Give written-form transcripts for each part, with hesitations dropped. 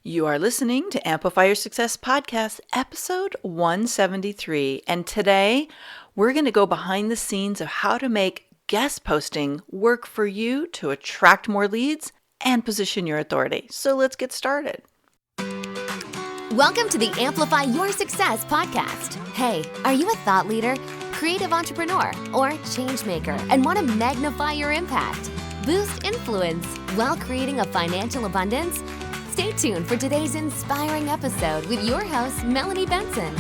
You are listening to Amplify Your Success Podcast, episode 173. And today we're going to go behind the scenes of how to make guest posting work for you to attract more leads and position your authority. So let's get started. Welcome to the Amplify Your Success Podcast. Hey, are you a thought leader, creative entrepreneur, or change maker and want to magnify your impact, boost influence while creating a financial abundance? Stay tuned for today's inspiring episode with your host, Melanie Benson.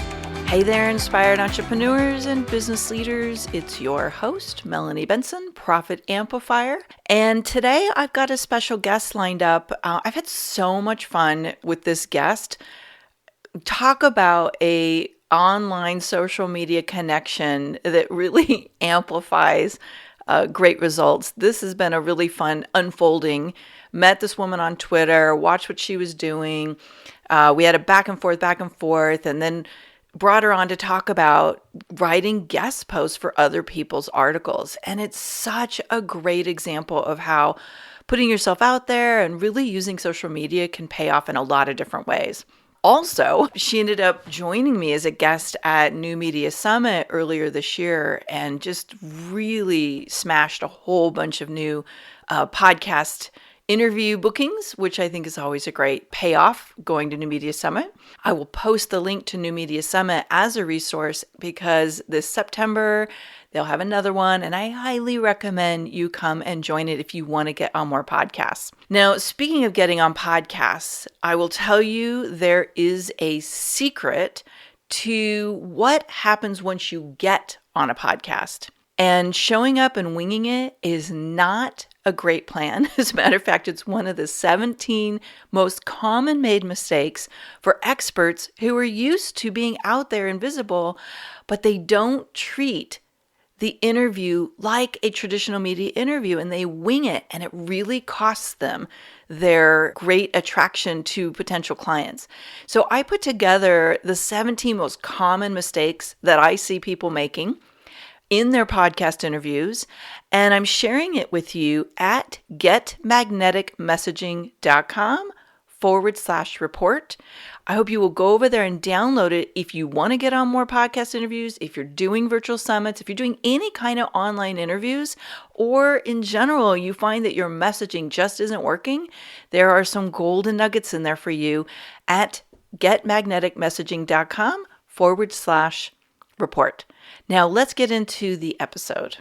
Hey there, inspired entrepreneurs and business leaders. It's your host, Melanie Benson, Profit Amplifier. And today I've got a special guest lined up. I've had so much fun with this guest. Talk about a online social media connection that really amplifies great results. This has been a really fun unfolding. Met this woman on Twitter, watched what she was doing. We had a back and forth, and then brought her on to talk about writing guest posts for other people's articles. And it's such a great example of how putting yourself out there and really using social media can pay off in a lot of different ways. Also, she ended up joining me as a guest at New Media Summit earlier this year and just really smashed a whole bunch of new podcast interview bookings, which I think is always a great payoff going to New Media Summit. I will post the link to New Media Summit as a resource because this September they'll have another one, and I highly recommend you come and join it if you want to get on more podcasts. Now, speaking of getting on podcasts, I will tell you there is a secret to what happens once you get on a podcast. And showing up and winging it is not a great plan. As a matter of fact, it's one of the 17 most common made mistakes for experts who are used to being out there and visible, but they don't treat the interview like a traditional media interview, and they wing it, and it really costs them their great attraction to potential clients. So I put together the 17 most common mistakes that I see people making in their podcast interviews, and I'm sharing it with you at getmagneticmessaging.com/report. I hope you will go over there and download it if you want to get on more podcast interviews, if you're doing virtual summits, if you're doing any kind of online interviews, or in general, you find that your messaging just isn't working. There are some golden nuggets in there for you at getmagneticmessaging.com/report. Now let's get into the episode.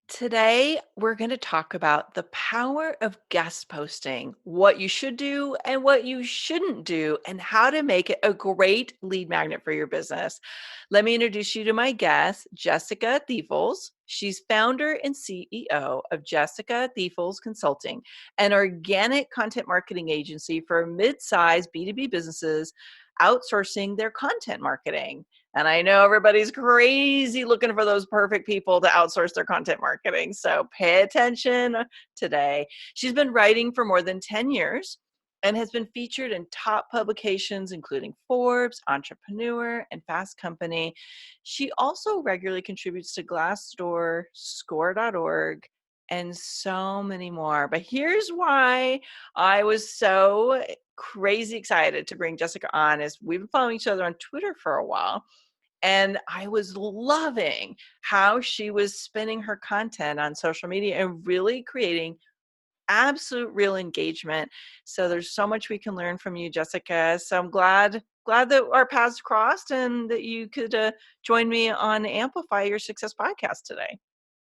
Today, we're going to talk about the power of guest posting, what you should do and what you shouldn't do, and how to make it a great lead magnet for your business. Let me introduce you to my guest, Jessica Thiefels. She's founder and CEO of Jessica Thiefels Consulting, an organic content marketing agency for mid-sized B2B businesses outsourcing their content marketing. And I know everybody's crazy looking for those perfect people to outsource their content marketing. So pay attention today. She's been writing for more than 10 years and has been featured in top publications, including Forbes, Entrepreneur, and Fast Company. She also regularly contributes to Glassdoor, Score.org, and so many more. But here's why I was so crazy excited to bring Jessica on, is we've been following each other on Twitter for a while. And I was loving how she was spinning her content on social media and really creating absolute real engagement. So there's so much we can learn from you, Jessica. So I'm glad that our paths crossed and that you could join me on Amplify Your Success podcast today.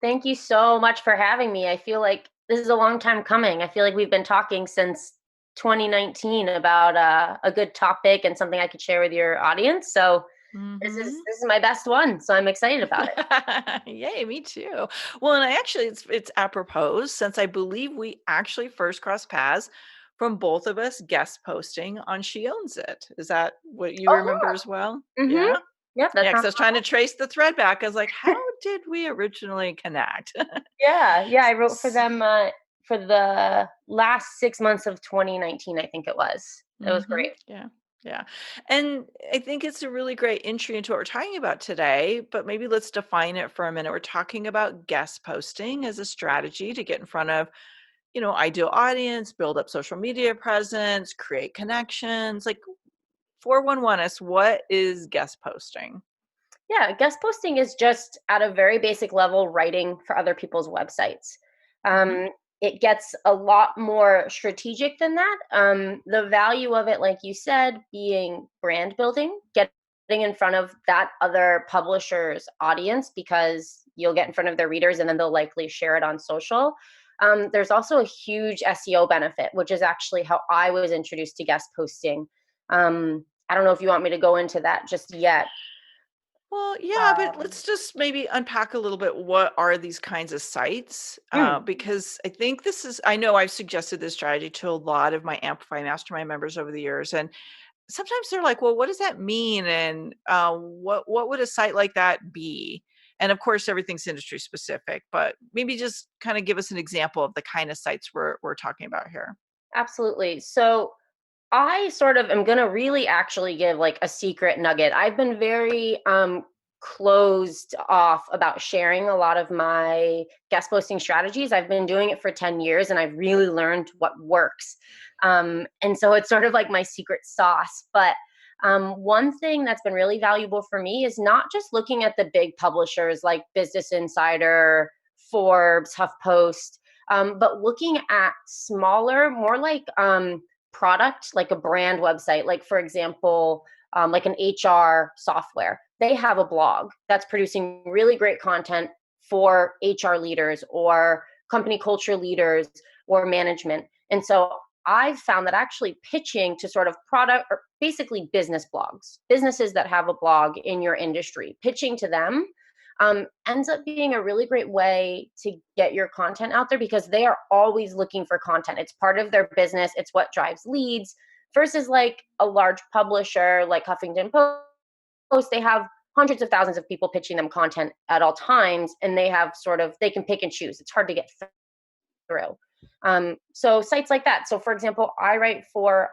Thank you so much for having me. I feel like this is a long time coming. I feel like we've been talking since 2019 about a good topic and something I could share with your audience. So this is my best one. So I'm excited about it. Yay, me too. Well, and it's apropos, since I believe we actually first crossed paths from both of us guest posting on She Owns It. Is that what you remember as well? Mm-hmm. Yeah. Yep, Yeah, because I was trying to trace the thread back. I was like, how did we originally connect? Yeah. I wrote for them for the last 6 months of 2019, I think it was. It was great. Yeah. And I think it's a really great entry into what we're talking about today, but maybe let's define it for a minute. We're talking about guest posting as a strategy to get in front of ideal audience, build up social media presence, create connections. Like 411 us, what is guest posting? Yeah, guest posting is just at a very basic level writing for other people's websites. Mhm. It gets a lot more strategic than that. The value of it, like you said, being brand building, getting in front of that other publisher's audience because you'll get in front of their readers and then they'll likely share it on social. There's also a huge SEO benefit, which is actually how I was introduced to guest posting. I don't know if you want me to go into that just yet. Well, yeah, but Um, let's just maybe unpack a little bit. What are these kinds of sites? mm, Because I think I know I've suggested this strategy to a lot of my Amplify Mastermind members over the years. And sometimes they're like, well, what does that mean? And what would a site like that be? And of course, everything's industry specific, but maybe just kind of give us an example of the kind of sites we're talking about here. Absolutely. So I sort of am going to really actually give like a secret nugget. I've been very closed off about sharing a lot of my guest posting strategies. I've been doing it for 10 years and I've really learned what works. And so it's sort of like my secret sauce. But one thing that's been really valuable for me is not just looking at the big publishers like Business Insider, Forbes, HuffPost, but looking at smaller, more like product, like a brand website, like for example, like an HR software. They have a blog that's producing really great content for HR leaders or company culture leaders or management. And so I've found that actually pitching to sort of product or basically business blogs, businesses that have a blog in your industry, pitching to them ends up being a really great way to get your content out there because they are always looking for content. It's part of their business, it's what drives leads versus like a large publisher like Huffington Post. They have hundreds of thousands of people pitching them content at all times, and they have sort of, they can pick and choose. It's hard to get through. So sites like that. So for example, I write for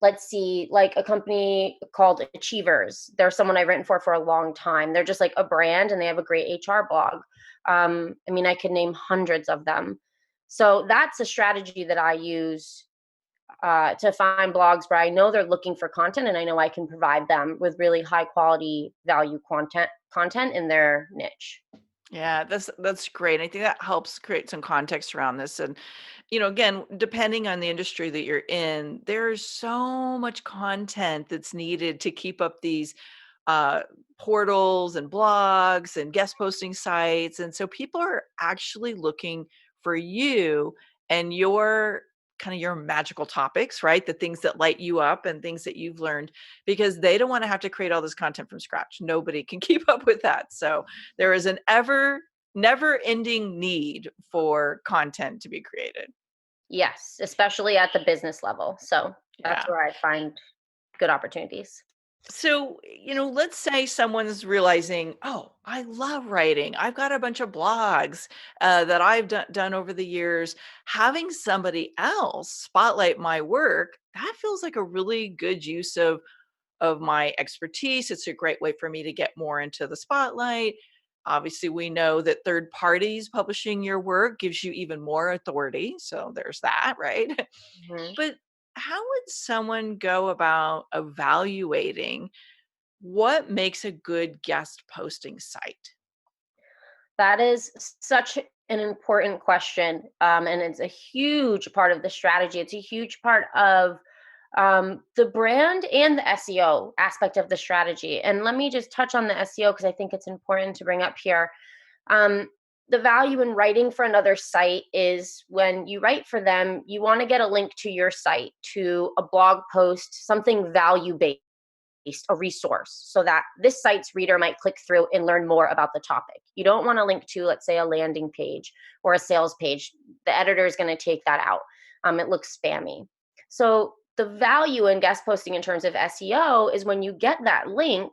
let's see, like a company called Achievers. They're someone I've written for a long time. They're just like a brand and they have a great HR blog. I mean, I could name hundreds of them. So that's a strategy that I use to find blogs where I know they're looking for content and I know I can provide them with really high quality value content in their niche. Yeah, that's great. I think that helps create some context around this. And, again, depending on the industry that you're in, there's so much content that's needed to keep up these uh, portals and blogs and guest posting sites. And so people are actually looking for you and your kind of your magical topics, right? The things that light you up and things that you've learned, because they don't want to have to create all this content from scratch. Nobody can keep up with that. So there is an never ending need for content to be created. Yes, especially at the business level. So that's Yeah. where I find good opportunities. So, let's say someone's realizing, oh, I love writing. I've got a bunch of blogs that I've done over the years. Having somebody else spotlight my work, that feels like a really good use of my expertise. It's a great way for me to get more into the spotlight. Obviously, we know that third parties publishing your work gives you even more authority. So there's that, right? Mhm. But how would someone go about evaluating what makes a good guest posting site? That is such an important question. And it's a huge part of the strategy. It's a huge part of the brand and the SEO aspect of the strategy. And let me just touch on the SEO because I think it's important to bring up here. Um, the value in writing for another site is when you write for them, you want to get a link to your site, to a blog post, something value based, a resource, so that this site's reader might click through and learn more about the topic. You don't want to link to, let's say, a landing page or a sales page. The editor is going to take that out. It looks spammy. So the value in guest posting in terms of SEO is when you get that link,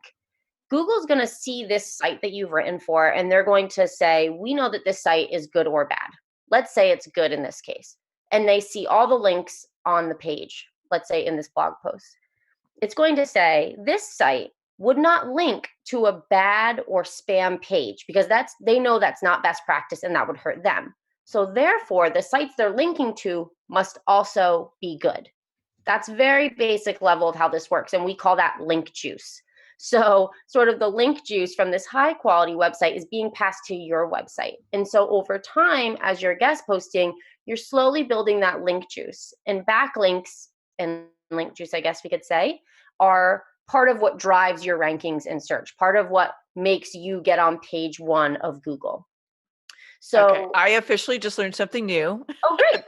Google's going to see this site that you've written for, and they're going to say, we know that this site is good or bad. Let's say it's good in this case. And they see all the links on the page, let's say in this blog post. It's going to say this site would not link to a bad or spam page because they know that's not best practice and that would hurt them. So therefore, the sites they're linking to must also be good. That's very basic level of how this works, and we call that link juice. So sort of the link juice from this high quality website is being passed to your website. And so over time, as you're guest posting, you're slowly building that link juice. And backlinks and link juice, I guess we could say, are part of what drives your rankings in search, part of what makes you get on page 1 of Google. Okay, So, I officially just learned something new. oh, great.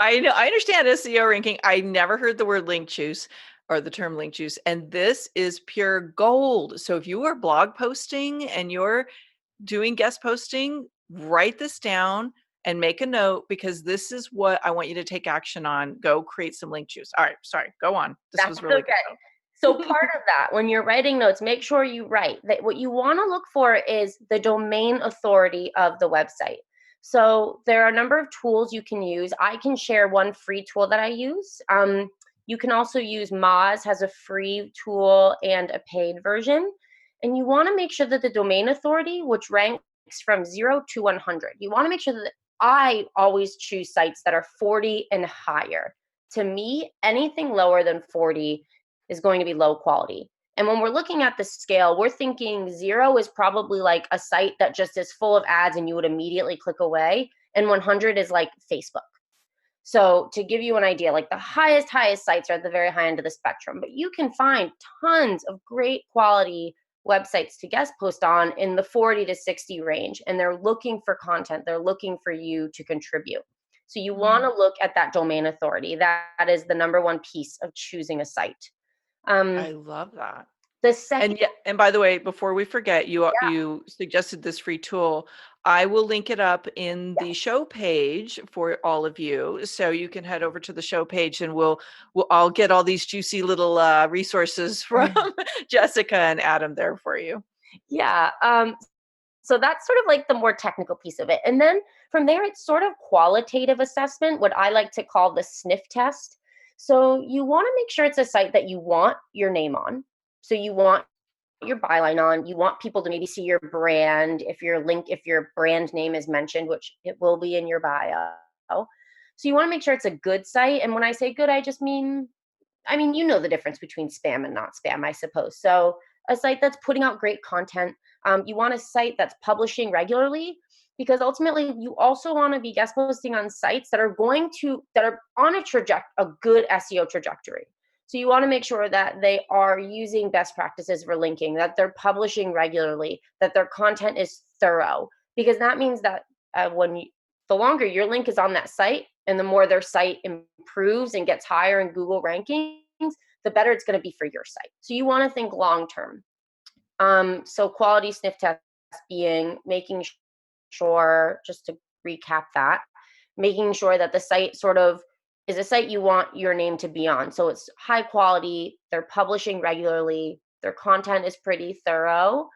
I know, I understand SEO ranking. I never heard the word link juice or the term link juice, and this is pure gold. So if you are blog posting and you're doing guest posting, write this down and make a note, because this is what I want you to take action on. Go create some link juice. All right, sorry, go on. This That's was really okay. good So though. part of that, when you're writing notes, make sure you write that what you want to look for is the domain authority of the website. So there are a number of tools you can use. I can share one free tool that I use. You can also use Moz has a free tool and a paid version. And you want to make sure that the domain authority, which ranks from 0 to 100, you want to make sure that I always choose sites that are 40 and higher. To me, anything lower than 40 is going to be low quality. And when we're looking at the scale, we're thinking 0 is probably like a site that just is full of ads and you would immediately click away. And 100 is like Facebook. So to give you an idea, like the highest sites are at the very high end of the spectrum, but you can find tons of great quality websites to guest post on in the 40 to 60 range. And they're looking for content. They're looking for you to contribute. So you want to look at that domain authority. That is the number one piece of choosing a site. I Um, love that. the second, And yeah, and by the way, before we forget, yeah, you suggested this free tool. I will link it up in the yes. show page for all of you, so you can head over to the show page, and I'll get all these juicy little resources from Jessica and Adam there for you. Yeah. So that's sort of like the more technical piece of it. And then from there, it's sort of qualitative assessment, what I like to call the sniff test. So you want to make sure it's a site that you want your name on. So you want your byline on. You want people to maybe see your brand if your brand name is mentioned, which it will be in your bio. So you want to make sure it's a good site. And when I say good, I mean, you know the difference between spam and not spam, I suppose. So a site that's putting out great content. You want a site that's publishing regularly, because ultimately you also want to be guest posting on sites that are on a good SEO trajectory. So you want to make sure that they are using best practices for linking, that they're publishing regularly, that their content is thorough, because that means that the longer your link is on that site and the more their site improves and gets higher in Google rankings, the better it's going to be for your site. So you want to think long term. So quality sniff test being making sure, just to recap that, making sure that the site sort of is a site you want your name to be on. So it's high quality, they're publishing regularly, their content is pretty thorough,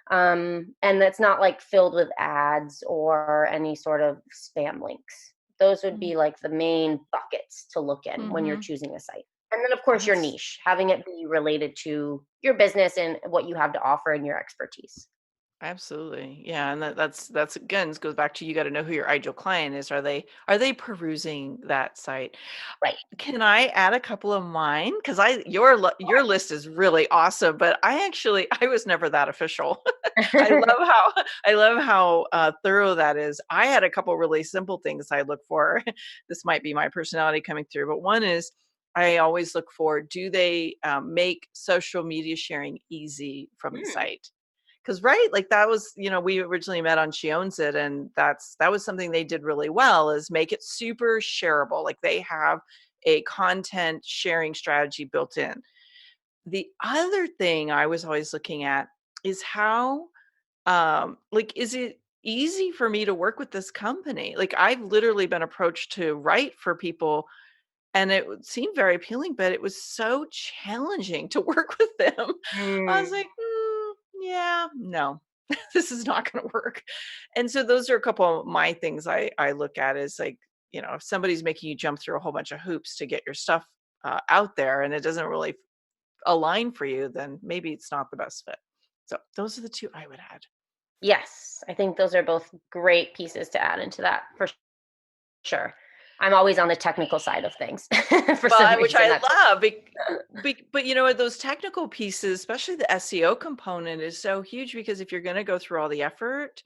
and that's not like filled with ads or any sort of spam links. Those would be like the main buckets to look in when you're Mm-hmm. choosing a site. And then, of course, your That's niche, having it be related to your business and what you have to offer and your expertise. Absolutely. Yeah, and that's again, this goes back to, you got to know who your ideal client is. Are they perusing that site? Right. Can I add a couple of mine? Because your list is really awesome, but I was never that official. I love how thorough that is. I had a couple really simple things I look for. This might be my personality coming through, but one is, I always look for, do they make social media sharing easy from the Mm, site? Because right, like that was, we originally met on She Owns It, and that was something they did really well, is make it super shareable. Like they have a content sharing strategy built in. The other thing I was always looking at is how, like, is it easy for me to work with this company? Like I've literally been approached to write for people, and it would seem very appealing, but it was so challenging to work with them. I was mm. like, yeah, no, this is not going to work. And so those are a couple of my things I look at, is like, if somebody's making you jump through a whole bunch of hoops to get your stuff out there, and it doesn't really align for you, then maybe it's not the best fit. So those are the two I would add. Yes, I think those are both great pieces to add into that for sure. I'm always on the technical side of things for some Well, which reason. I That's love, but you know what, those technical pieces, especially the SEO component, is so huge because if you're gonna go through all the effort,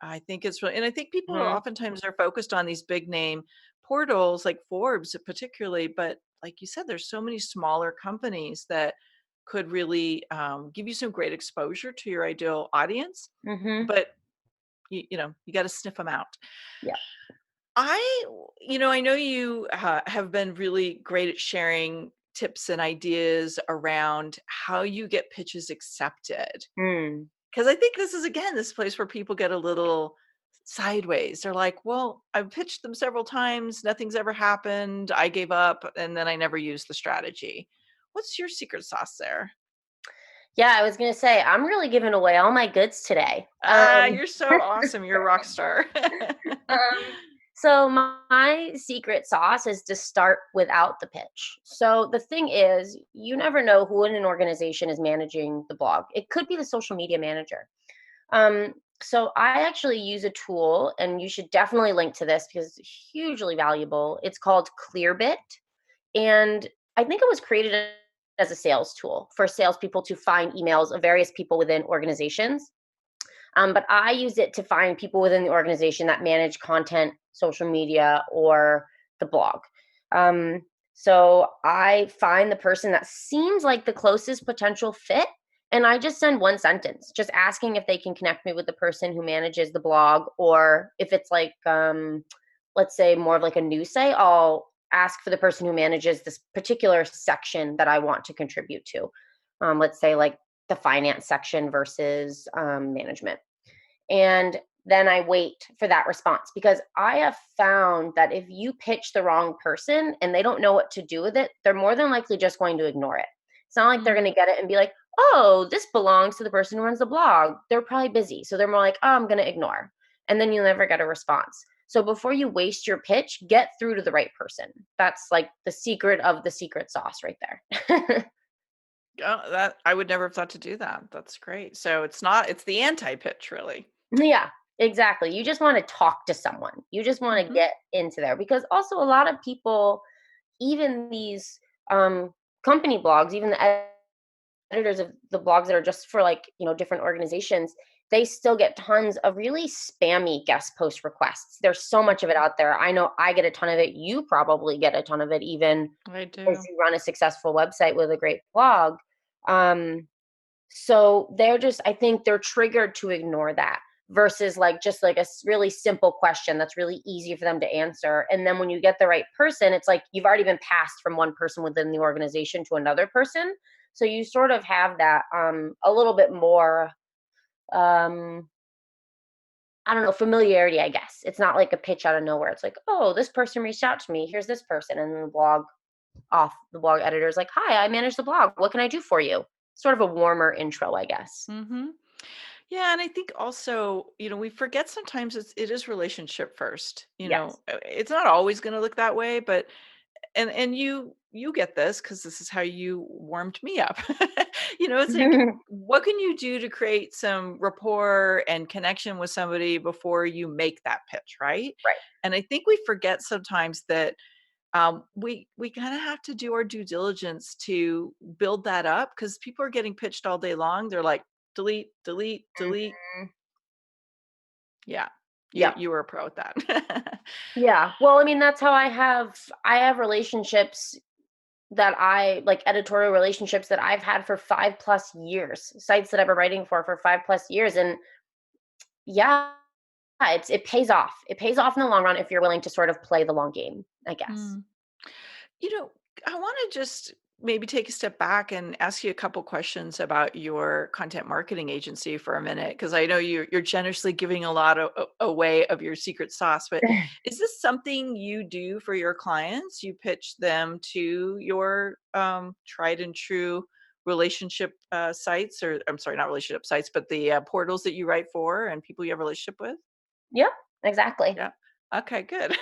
I think it's really, and I think people mm-hmm. oftentimes are focused on these big name portals like Forbes particularly, but like you said, there's so many smaller companies that could really give you some great exposure to your ideal audience, Mm-hmm. but you know, you got to sniff them out. Yeah. I know you have been really great at sharing tips and ideas around how you get pitches accepted. Mm. Because I think this is, again, this place where people get a little sideways. They're like, well, I've pitched them several times, nothing's ever happened. I gave up, and then I never used the strategy. What's your secret sauce there? Yeah, I was gonna say I'm really giving away all my goods today. Ah, you're so awesome. You're a rock star. Um, so my secret sauce is to start without the pitch. So the thing is, you never know who in an organization is managing the blog. It could be the social media manager. Um, so I actually use a tool, and you should definitely link to this because it's hugely valuable. It's called Clearbit, and I think it was created as a sales tool for salespeople to find emails of various people within organizations. But I use it to find people within the organization that manage content, social media, or the blog. Um, so I find the person that seems like the closest potential fit, and I just send one sentence, just asking if they can connect me with the person who manages the blog, or if it's like, let's say, more of like a news site, I'll ask for the person who manages this particular section that I want to contribute to. Let's say like the finance section versus management. And then I wait for that response because I have found that if you pitch the wrong person and they don't know what to do with it, they're more than likely just going to ignore it. It's not like they're going to get it and be like, oh, this belongs to the person who runs the blog. They're probably busy. So they're more like, oh, I'm going to ignore. And then you'll never get a response. So before you waste your pitch, get through to the right person. That's like the secret of the secret sauce right there. Oh, that I would never have thought to do that. That's great. So it's the anti-pitch really. Yeah, exactly. You just want to talk to someone. You just want to Mhm. get into there because also a lot of people, even these company blogs, even the editors of the blogs that are just for like, different organizations, they still get tons of really spammy guest post requests. There's so much of it out there. I know I get a ton of it. You probably get a ton of it, even I if do. you run a successful website with a great blog. Um, so I think they're triggered to ignore that versus like just like really simple question that's really easy for them to answer. And then when you get the right person, it's like you've already been passed from one person within the organization to another person. So you sort of have that a little bit more um I don't know, familiarity, I guess. It's not like a pitch out of nowhere. It's like, oh, this person reached out to me. Here's this person. And then the blog editor is like, hi, I manage the blog. What can I do for you? Sort of a warmer intro, I guess. Mhm. Yeah, and I think also, we forget sometimes it is relationship first. Yes. It's not always going to look that way, but and you get this because this is how you warmed me up. It's like, what can you do to create some rapport and connection with somebody before you make that pitch, right? Right. And I think we forget sometimes that we kind of have to do our due diligence to build that up because people are getting pitched all day long. They're like, delete, delete, delete. Mhm. Yeah, you Yep. you were a pro at that. Yeah. Well, I mean, that's how I have relationships that I like editorial relationships that I've had for 5+ years, sites that I've been writing for 5+ years. And yeah, it pays off. It pays off in the long run if you're willing to sort of play the long game, I guess. Mm. You know, I want to just maybe take a step back and ask you a couple questions about your content marketing agency for a minute, because I know you're generously giving a lot away of your secret sauce. But is this something you do for your clients? You pitch them to your tried and true relationship sites, or I'm sorry, not relationship sites, but the portals that you write for and people you have a relationship with? Yep, exactly. Yeah. Okay, good.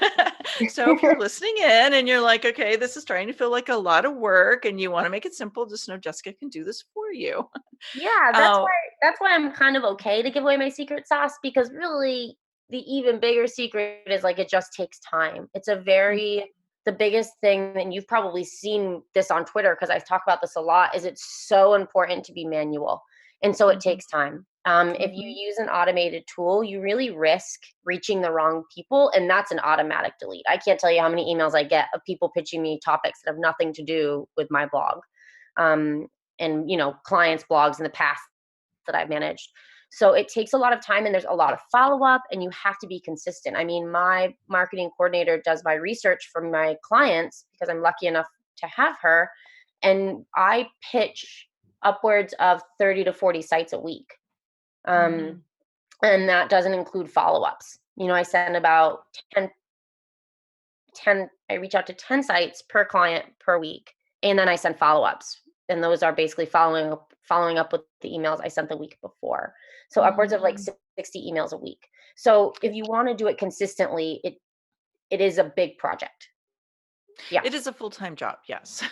So if you're listening in and you're like, okay, this is starting to feel like a lot of work and you want to make it simple, just know Jessica can do this for you. Yeah, Oh, that's why I'm kind of okay to give away my secret sauce, because really the even bigger secret is like it just takes time. It's a mm, very the biggest thing, and you've probably seen this on Twitter because I talk about this a lot, is it's so important to be manual. And so it mhm, takes time. If you mhm. use an automated tool, you really risk reaching the wrong people, and that's an automatic delete. I can't tell you how many emails I get of people pitching me topics that have nothing to do with my blog. Um, and clients' blogs in the past that I've managed. So it takes a lot of time and there's a lot of follow up and you have to be consistent. I mean, my marketing coordinator does my research for my clients because I'm lucky enough to have her. And I pitch upwards of 30 to 40 sites a week. Um, Mhm. and that doesn't include follow ups. I send about 10, I reach out to 10 sites per client per week. And then I send follow ups. And those are basically following up with the emails I sent the week before. So upwards of like Mhm. 60 emails a week. So if you want to do it consistently, it is a big project. Yeah. It is a full-time job, yes.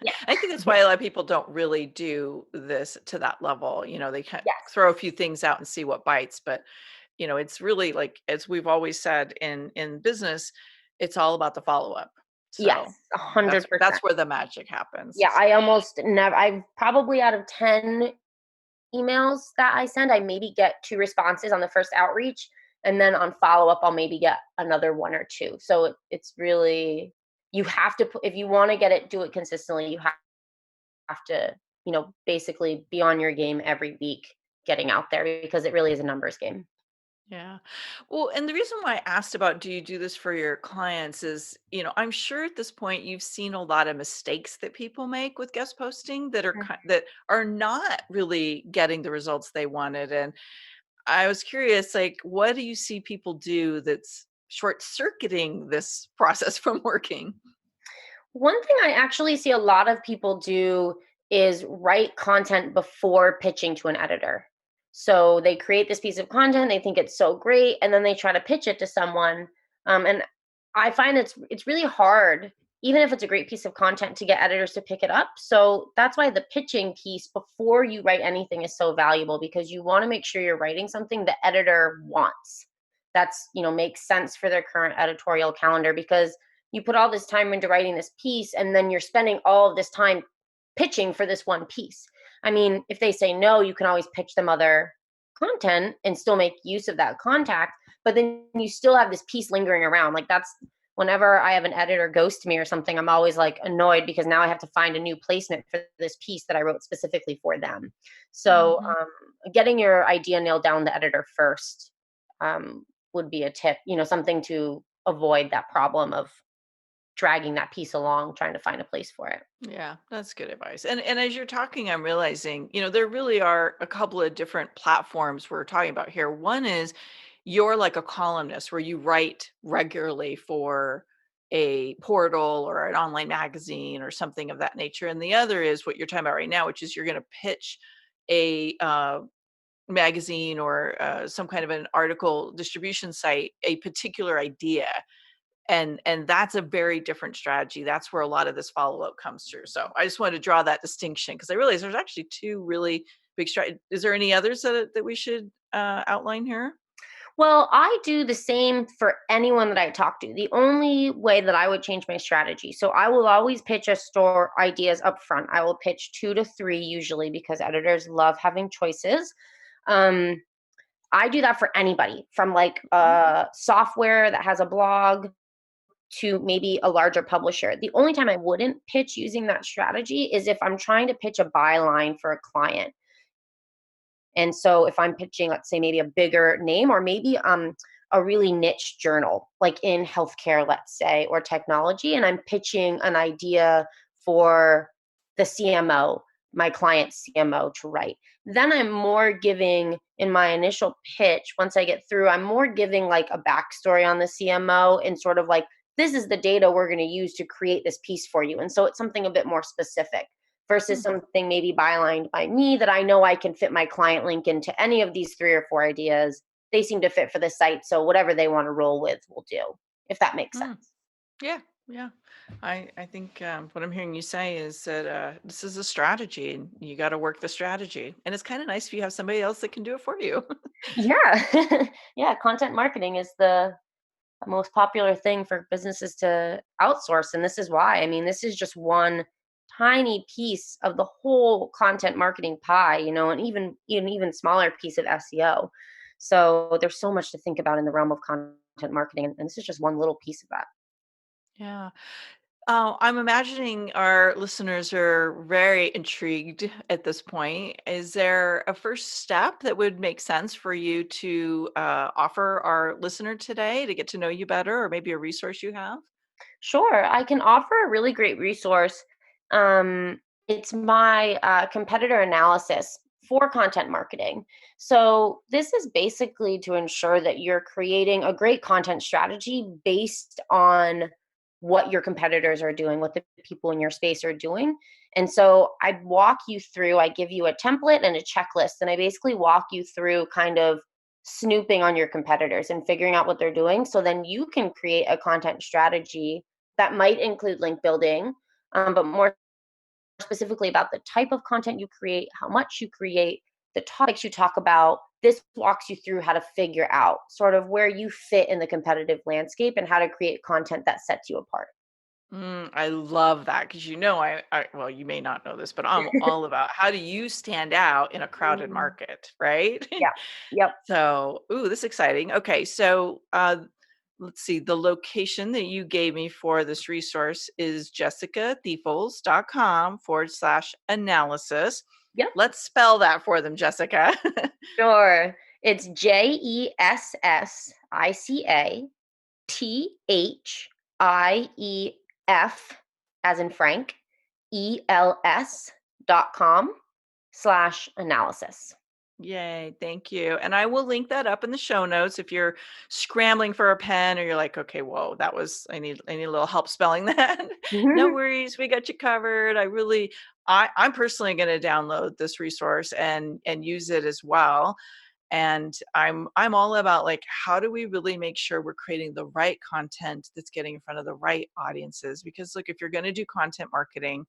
Yeah. I think that's why a lot of people don't really do this to that level. They kind Yes. throw a few things out and see what bites, but it's really like as we've always said in business, it's all about the follow-up. Yes. So A hundred that's percent. where the magic happens. Yeah. I almost never, I've probably out of 10 emails that I send, I maybe get 2 responses on the first outreach, and then on follow-up, I'll maybe get another 1 or 2. So it's really you have to if you wanna do it consistently, you have to, basically be on your game every week getting out there because it really is a numbers game. Yeah. Well, and the reason why I asked about do you do this for your clients is, I'm sure at this point you've seen a lot of mistakes that people make with guest posting that are not really getting the results they wanted. And I was curious, like, what do you see people do that's short circuiting this process from working? One thing I actually see a lot of people do is write content before pitching to an editor. So they create this piece of content, they think it's so great, and then they try to pitch it to someone. And I find it's really hard, even if it's a great piece of content, to get editors to pick it up. So that's why the pitching piece before you write anything is so valuable, because you want to make sure you're writing something the editor wants. That's makes sense for their current editorial calendar, because you put all this time into writing this piece and then you're spending all of this time pitching for this one piece. I mean, if they say no, you can always pitch them other content and still make use of that contact, but then you still have this piece lingering around. Like, that's whenever I have an editor ghost me or something, I'm always like annoyed because now I have to find a new placement for this piece that I wrote specifically for them. So Mhm. getting your idea nailed down the editor first would be a tip, something to avoid that problem of dragging that piece along, trying to find a place for it. Yeah, that's good advice. And as you're talking, I'm realizing, there really are a couple of different platforms we're talking about here. One is you're like a columnist where you write regularly for a portal or an online magazine or something of that nature. And the other is what you're talking about right now, which is you're going to pitch a magazine or some kind of an article distribution site, a particular idea, and that's a very different strategy. That's where a lot of this follow-up comes through. So I just wanted to draw that distinction because I realize there's actually two really big strategies. Is there any others that we should outline here? Well, I do the same for anyone that I talk to. The only way that I would change my strategy, so I will always pitch a store ideas up front. I will pitch 2 to 3 usually, because editors love having choices. Um, I do that for anybody, from like a software that has a blog to maybe a larger publisher. The only time I wouldn't pitch using that strategy is if I'm trying to pitch a byline for a client. And so if I'm pitching, let's say maybe a bigger name, or maybe a really niche journal, like in healthcare, let's say, or technology, and I'm pitching an idea for the CMO, my client CMO, to write. Then I'm more giving in my initial pitch, once I get through, I'm more giving like a backstory on the CMO and sort of like, this is the data we're going to use to create this piece for you. And so it's something a bit more specific versus Mhm. something maybe bylined by me that I know I can fit my client link into any of these 3 or 4 ideas. They seem to fit for the site, so whatever they want to roll with will do. if that makes Mm. sense. Yeah, yeah. I think what I'm hearing you say is that this is a strategy, and you got to work the strategy. And it's kind of nice if you have somebody else that can do it for you. Yeah. Yeah, content marketing is the most popular thing for businesses to outsource, and this is why. I mean, this is just one tiny piece of the whole content marketing pie, and even smaller piece of SEO. So there's so much to think about in the realm of content marketing, and this is just one little piece of that. Yeah. I'm imagining our listeners are very intrigued at this point. Is there a first step that would make sense for you to offer our listener today to get to know you better, or maybe a resource you have? Sure, I can offer a really great resource. It's my competitor analysis for content marketing. So, this is basically to ensure that you're creating a great content strategy based on what your competitors are doing, what the people in your space are doing. And so, I walk you through, I give you a template and a checklist, and I basically walk you through kind of snooping on your competitors and figuring out what they're doing. So then you can create a content strategy that might include link building, but more specifically about the type of content you create, how much you create, the topics you talk about. This walks you through how to figure out sort of where you fit in the competitive landscape and how to create content that sets you apart. I love that because well, you may not know this, but I'm all about how do you stand out in a crowded Mm, market, right? yeah. Yep. So, ooh, this is exciting. Okay, so let's see. The location that you gave me for this resource is jessicathiefels.com/analysis. Yep. Let's spell that for them, Jessica. Sure. It's JESSICATHIEF, as in Frank, ELS.com/analysis. Yay, thank you. And I will link that up in the show notes if you're scrambling for a pen or you're like, okay, whoa, I need a little help spelling that. No worries, we got you covered. I'm personally going to download this resource and use it as well. And I'm all about like how do we really make sure we're creating the right content that's getting in front of the right audiences? Because look, if you're going to do content marketing,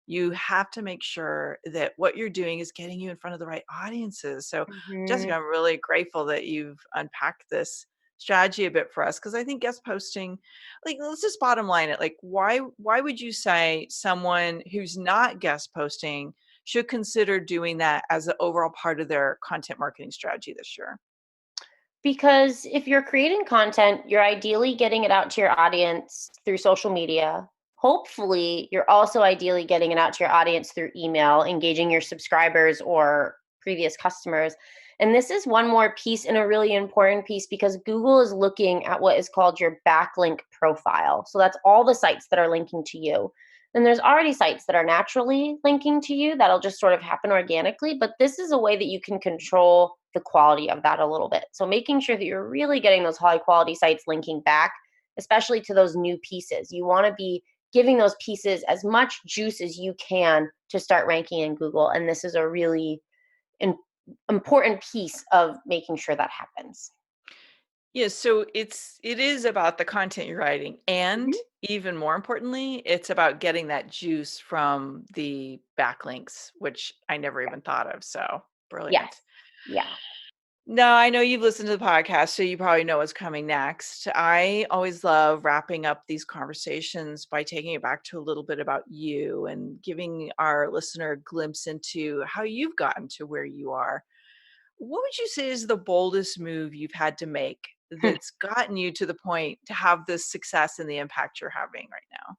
you have to make sure that what you're doing is getting you in front of the right audiences. So, Jessica, Mhm. I'm really grateful that you've unpacked this strategy a bit for us because I think guest posting, like, let's just bottom line it. Like, why would you say someone who's not guest posting should consider doing that as an overall part of their content marketing strategy this year? Because if you're creating content, you're ideally getting it out to your audience through social media. Hopefully, you're also ideally getting it out to your audience through email, engaging your subscribers or previous customers. And this is one more piece and a really important piece because Google is looking at what is called your backlink profile. So that's all the sites that are linking to you. And there's already sites that are naturally linking to you that'll just sort of happen organically, but this is a way that you can control the quality of that a little bit. So making sure that you're really getting those high quality sites linking back, especially to those new pieces. You want to be giving those pieces as much juice as you can to start ranking in Google. And this is a really in, important piece of making sure that happens. Yeah, so it is about the content you're writing, and Mhm. even more importantly, it's about getting that juice from the backlinks, which I never even thought of. So brilliant. Yes. Yeah. No, I know you've listened to the podcast, so you probably know what's coming next. I always love wrapping up these conversations by taking it back to a little bit about you and giving our listener a glimpse into how you've gotten to where you are. What would you say is the boldest move you've had to make that's gotten you to the point to have this success and the impact you're having right now?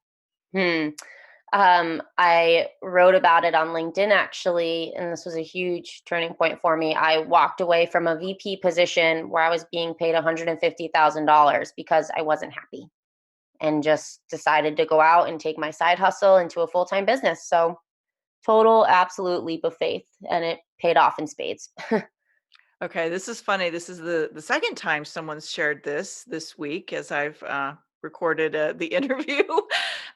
Hmm. I wrote about it on LinkedIn actually, and this was a huge turning point for me. I walked away from a VP position where I was being paid $150,000 because I wasn't happy and just decided to go out and take my side hustle into a full time business. So, total, absolute leap of faith, and it paid off in spades. Okay, this is funny. This is the second time someone's shared this week as I've recorded the interview,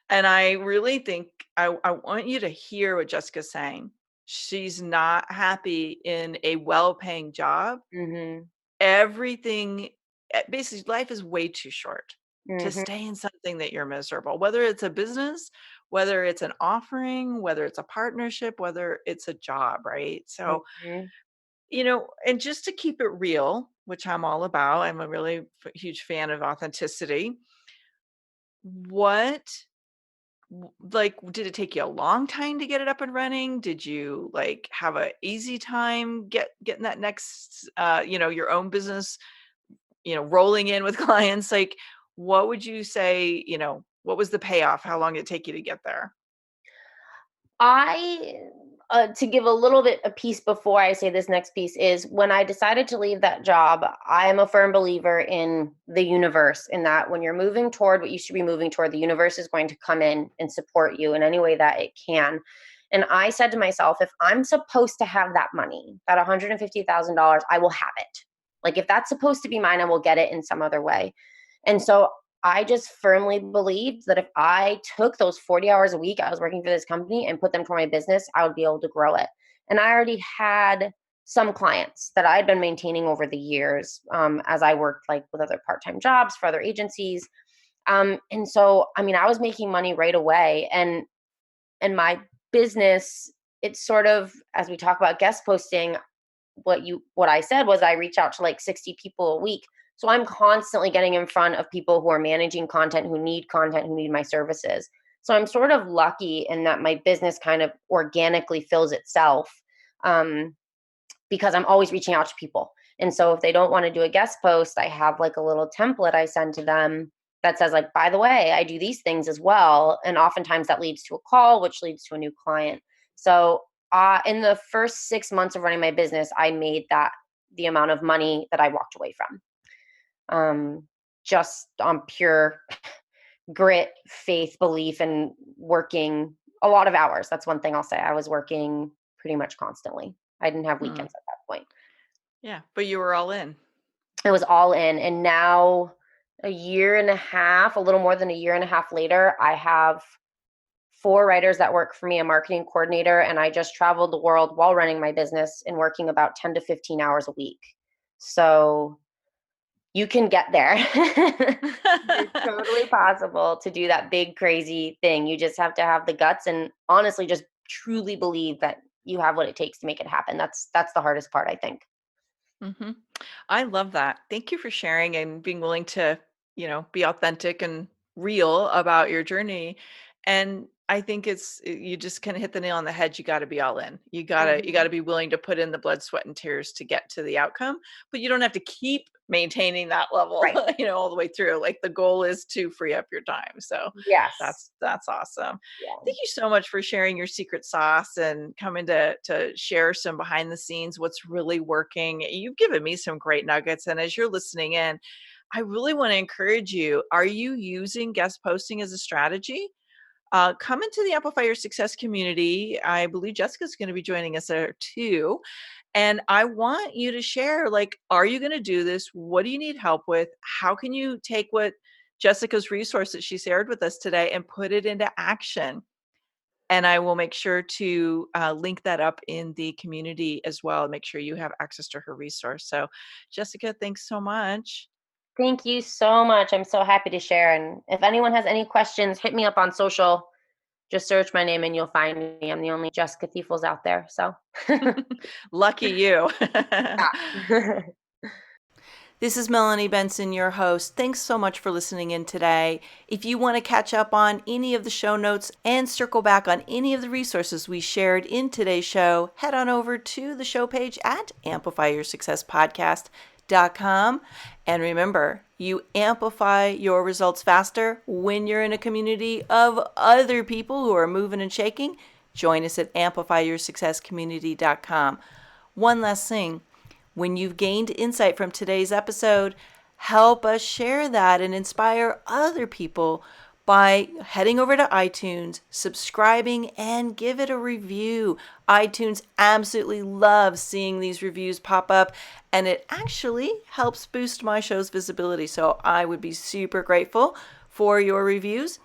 and I really think I want you to hear what Jessica's saying. She's not happy in a well-paying job. Hmm. Everything, basically, life is way too short. to Mhm. stay in something that you're miserable, whether it's a business, whether it's an offering, whether it's a partnership, whether it's a job, right? So, Mhm. and just to keep it real, which I'm all about, I'm a really huge fan of authenticity. What like, did it take you a long time to get it up and running? Did you like have a easy time getting that next your own business, rolling in with clients? Like, what would you say, what was the payoff? How long did it take you to get there? I to give a little bit a piece before I say this next piece is when I decided to leave that job, I am a firm believer in the universe, in that when you're moving toward what you should be moving toward, the universe is going to come in and support you in any way that it can. And I said to myself, if I'm supposed to have that money, that $150,000, I will have it. Like if that's supposed to be mine, I will get it in some other way. And so I just firmly believed that if I took those 40 hours a week I was working for this company and put them toward my business, I would be able to grow it. And I already had some clients that I'd been maintaining over the years, as I worked like with other part-time jobs for other agencies. And so, I mean, I was making money right away, and my business, it's sort of, as we talk about guest posting, what I said was I reach out to like 60 people a week. So I'm constantly getting in front of people who are managing content, who need my services. So I'm sort of lucky in that my business kind of organically fills itself, um, because I'm always reaching out to people. And so if they don't want to do a guest post, I have like a little template I send to them that says like, by the way, I do these things as well. And oftentimes that leads to a call, which leads to a new client. So in the first 6 months of running my business, I made that the amount of money that I walked away from, just on pure grit, faith, belief, and working a lot of hours. That's one thing I'll say. I was working pretty much constantly. I didn't have Hmm. weekends at that point. Yeah, but you were all in. It was all in. And now, a year and a half, a little more than a year and a half later, I have 4 writers that work for me, a marketing coordinator, and I just traveled the world while running my business and working about 10 to 15 hours a week. So you can get there. It's totally possible to do that big, crazy thing. You just have to have the guts and honestly just truly believe that you have what it takes to make it happen. That's the hardest part, I think. hmm I love that. Thank you for sharing and being willing to, be authentic and real about your journey. And I think you just kind of hit the nail on the head. You got to be all in. You got to Mhm. be willing to put in the blood, sweat, and tears to get to the outcome. But you don't have to keep maintaining that level, Right. all the way through. Like the goal is to free up your time. So Yes. that's awesome. Yeah. Thank you so much for sharing your secret sauce and coming to share some behind the scenes, what's really working. You've given me some great nuggets. And as you're listening in, I really want to encourage you. Are you using guest posting as a strategy? Come into the Amplify Your Success community. I believe Jessica's going to be joining us there too. And I want you to share, like, are you going to do this? What do you need help with? How can you take what Jessica's resource that she shared with us today and put it into action? And I will make sure to link that up in the community as well. Make sure you have access to her resource. So, Jessica, thanks so much. Thank you so much. I'm so happy to share. And if anyone has any questions, hit me up on social. Just search my name and you'll find me. I'm the only Jessica Thiefels out there. So, Lucky you. yeah. This is Melanie Benson, your host. Thanks so much for listening in today. If you want to catch up on any of the show notes and circle back on any of the resources we shared in today's show, head on over to the show page at amplifyyoursuccesspodcast.com. And remember, you amplify your results faster when you're in a community of other people who are moving and shaking. Join us at amplifyyoursuccesscommunity.com. One last thing. When you've gained insight from today's episode, help us share that and inspire other people by heading over to iTunes, subscribing, and give it a review. iTunes absolutely loves seeing these reviews pop up, and it actually helps boost my show's visibility. So I would be super grateful for your reviews.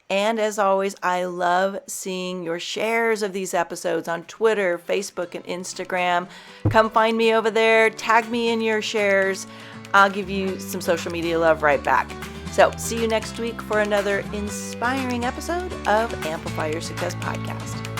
And as always, I love seeing your shares of these episodes on Twitter, Facebook, and Instagram. Come find me over there. Tag me in your shares. I'll give you some social media love right back. So see you next week for another inspiring episode of Amplify Your Success Podcast.